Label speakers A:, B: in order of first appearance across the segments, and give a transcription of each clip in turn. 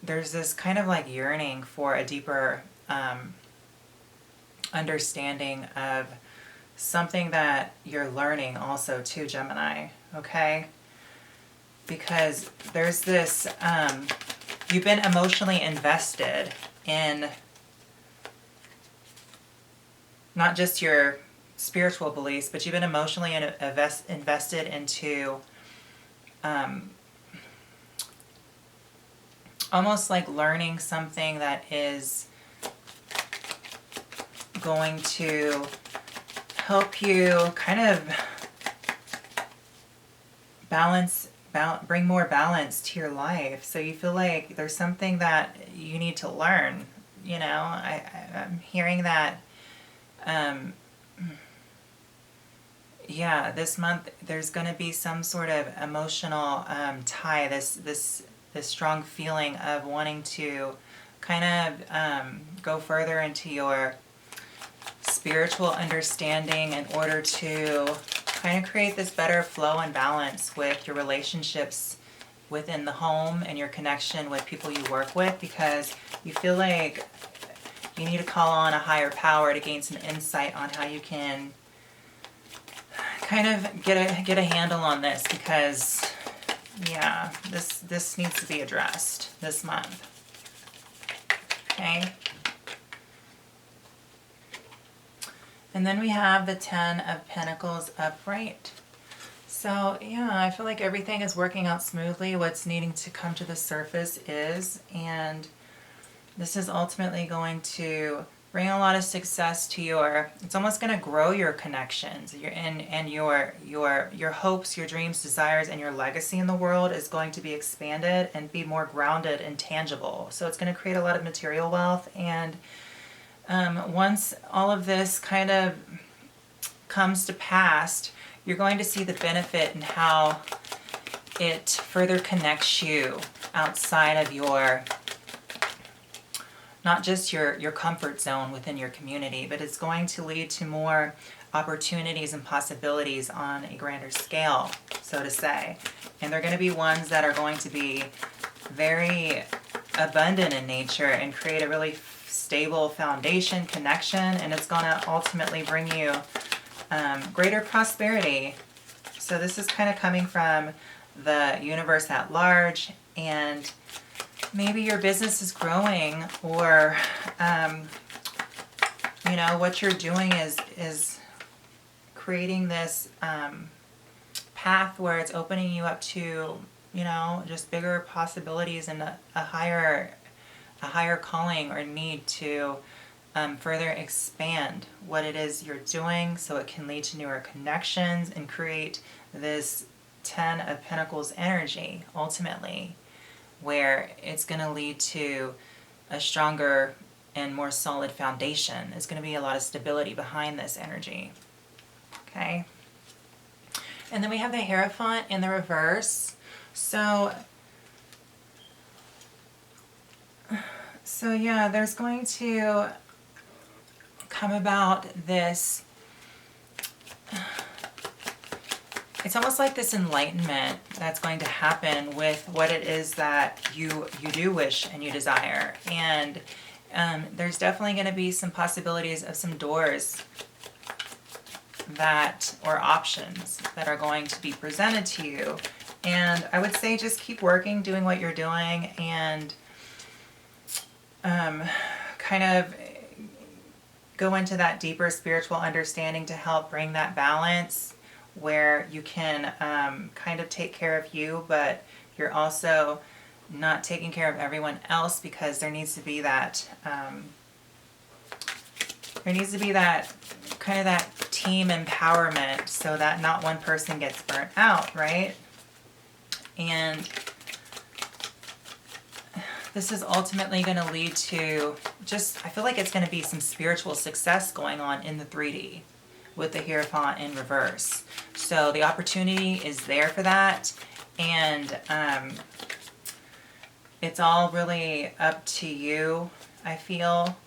A: there's this kind of like yearning for a deeper understanding of something that you're learning also too, Gemini, okay? Because there's this, you've been emotionally invested in not just your spiritual beliefs, but you've been emotionally invested into almost like learning something that is going to help you kind of bring more balance to your life. So you feel like there's something that you need to learn. You know, I'm hearing that, yeah, this month there's going to be some sort of emotional tie, this strong feeling of wanting to kind of go further into your spiritual understanding in order to kind of create this better flow and balance with your relationships within the home and your connection with people you work with, because you feel like you need to call on a higher power to gain some insight on how you can kind of get a handle on this, because yeah, this needs to be addressed this month. Okay. And then we have the Ten of Pentacles upright. So yeah, I feel like everything is working out smoothly. What's needing to come to the surface is, and this is ultimately going to bring a lot of success to your, it's almost going to grow your connections, your hopes, your dreams, desires, and your legacy in the world is going to be expanded and be more grounded and tangible. So it's going to create a lot of material wealth, and once all of this kind of comes to pass, you're going to see the benefit in how it further connects you outside of your, not just your comfort zone within your community, but it's going to lead to more opportunities and possibilities on a grander scale, so to say. And they're going to be ones that are going to be very abundant in nature and create a really stable foundation, connection, and it's going to ultimately bring you greater prosperity. So this is kind of coming from the universe at large, and maybe your business is growing, or you know, what you're doing is creating this path where it's opening you up to, you know, just bigger possibilities and a higher calling or need to further expand what it is you're doing, so it can lead to newer connections and create this Ten of Pentacles energy ultimately, where it's going to lead to a stronger and more solid foundation. There's going to be a lot of stability behind this energy. Okay. And then we have the Hierophant in the reverse. So yeah, there's going to come about this, it's almost like this enlightenment that's going to happen with what it is that you do wish and you desire. And there's definitely going to be some possibilities of some doors that, or options that are going to be presented to you. And I would say just keep working, doing what you're doing, and kind of go into that deeper spiritual understanding to help bring that balance where you can kind of take care of you, but you're also not taking care of everyone else, because there needs to be that kind of that team empowerment, so that not one person gets burnt out, right? And this is ultimately going to lead to just, I feel like it's going to be some spiritual success going on in the 3D with the Hierophant in reverse. So the opportunity is there for that, and it's all really up to you. I feel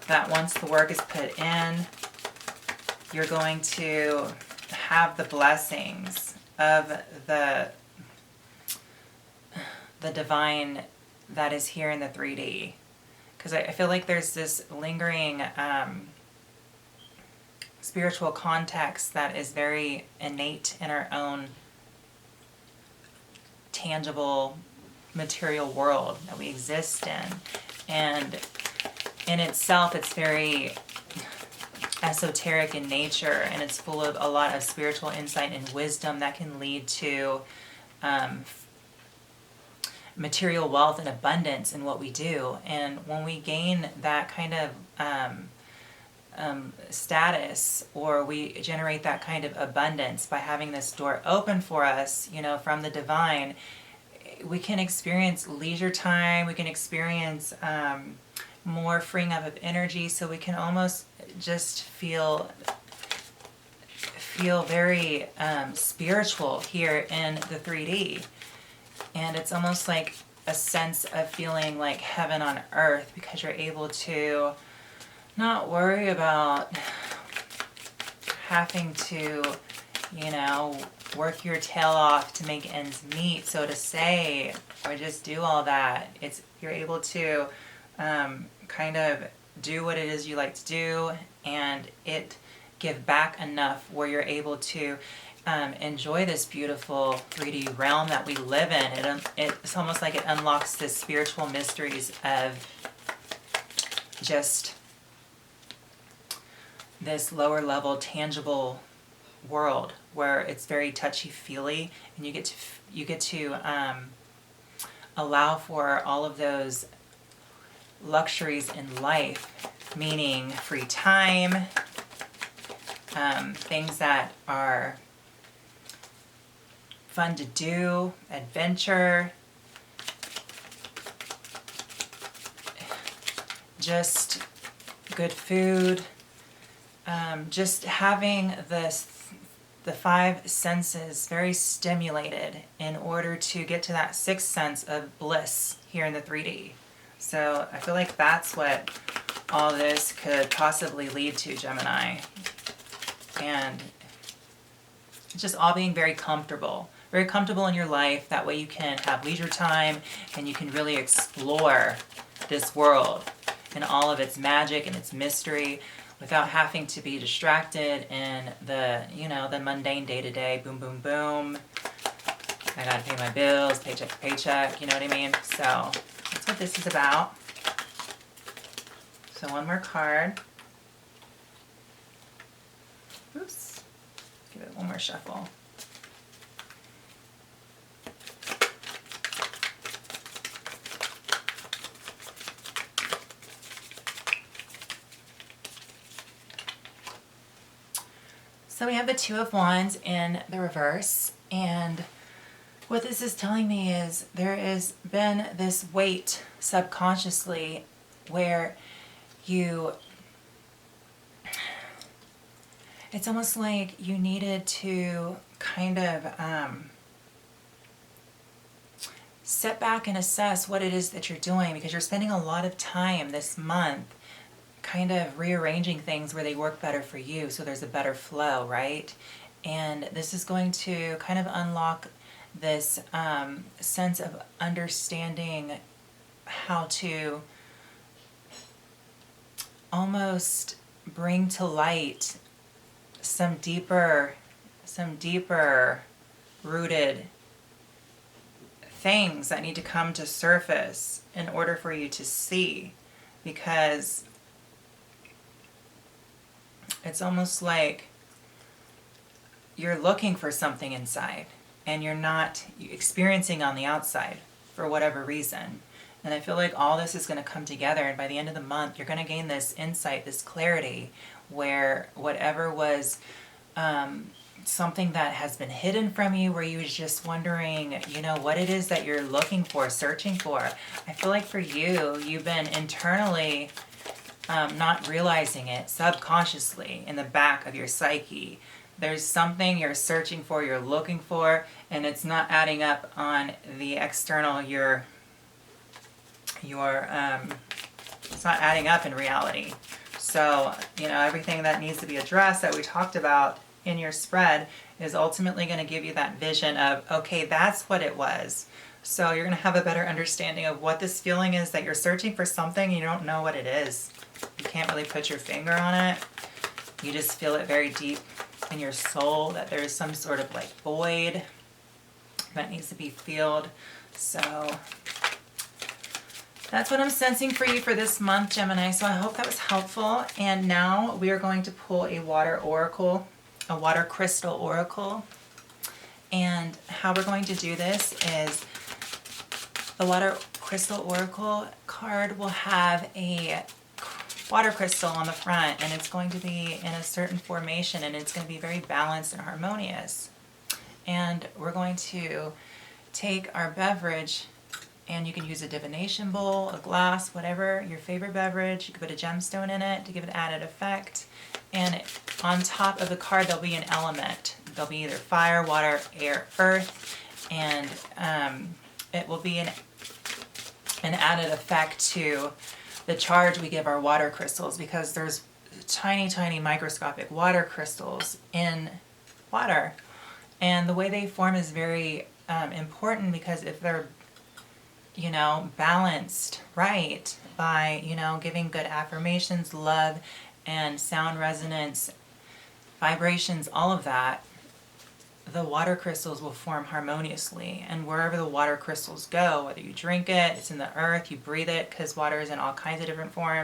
A: that once the work is put in, you're going to have the blessings of the divine that is here in the 3D. Because I feel like there's this lingering spiritual context that is very innate in our own tangible material world that we exist in. And in itself, it's very esoteric in nature, and it's full of a lot of spiritual insight and wisdom that can lead to material wealth and abundance in what we do. And when we gain that kind of status, or we generate that kind of abundance by having this door open for us, you know, from the divine, we can experience leisure time, we can experience more freeing up of energy, so we can almost just feel very spiritual here in the 3D. And it's almost like a sense of feeling like heaven on earth, because you're able to not worry about having to, you know, work your tail off to make ends meet, so to say, or just do all that. You're able to kind of do what it is you like to do, and it give back enough where you're able to enjoy this beautiful 3D realm that we live in. It's almost like it unlocks the spiritual mysteries of just this lower level tangible world, where it's very touchy-feely, and you get to allow for all of those luxuries in life, meaning free time, things that are fun to do, adventure, just good food, just having the five senses very stimulated in order to get to that sixth sense of bliss here in the 3D. So I feel like that's what all this could possibly lead to, Gemini. And just all being very comfortable in your life. That way you can have leisure time and you can really explore this world and all of its magic and its mystery without having to be distracted in the, you know, the mundane day-to-day, boom, boom, boom. I gotta pay my bills, paycheck to paycheck, you know what I mean? So that's what this is about. So one more card. Oops. Give it one more shuffle. So we have the Two of Wands in the reverse, and what this is telling me is there has been this weight subconsciously where it's almost like you needed to kind of step back and assess what it is that you're doing, because you're spending a lot of time this month kind of rearranging things where they work better for you, so there's a better flow, right? And this is going to kind of unlock this sense of understanding how to almost bring to light some deeper rooted things that need to come to surface in order for you to see, because it's almost like you're looking for something inside and you're not experiencing on the outside for whatever reason. And I feel like all this is going to come together, and by the end of the month you're going to gain this insight, this clarity, where whatever was something that has been hidden from you, where you was just wondering, you know, what it is that you're looking for, searching for. I feel like for you, you've been internally not realizing it, subconsciously in the back of your psyche. There's something you're searching for, you're looking for, and it's not adding up on the external. It's not adding up in reality. So, you know, everything that needs to be addressed that we talked about in your spread is ultimately going to give you that vision of, okay, that's what it was. So you're going to have a better understanding of what this feeling is, that you're searching for something, you don't know what it is. You can't really put your finger on it. You just feel it very deep in your soul, that there's some sort of like void that needs to be filled. So that's what I'm sensing for you for this month, Gemini. So I hope that was helpful. And now we are going to pull a water oracle, a water crystal oracle. And how we're going to do this is the water crystal oracle card will have a water crystal on the front, and it's going to be in a certain formation, and it's going to be very balanced and harmonious. And we're going to take our beverage, and you can use a divination bowl, a glass, whatever, your favorite beverage. You can put a gemstone in it to give it added effect. And on top of the card, there'll be an element. There'll be either fire, water, air, earth, and it will be an added effect to the charge we give our water crystals, because there's tiny, tiny microscopic water crystals in water. And the way they form is very important, because if they're, you know, balanced right by, you know, giving good affirmations, love, and sound resonance, vibrations, all of that, the water crystals will form harmoniously. And wherever the water crystals go, whether you drink it, it's in the earth, you breathe it, because water is in all kinds of different forms.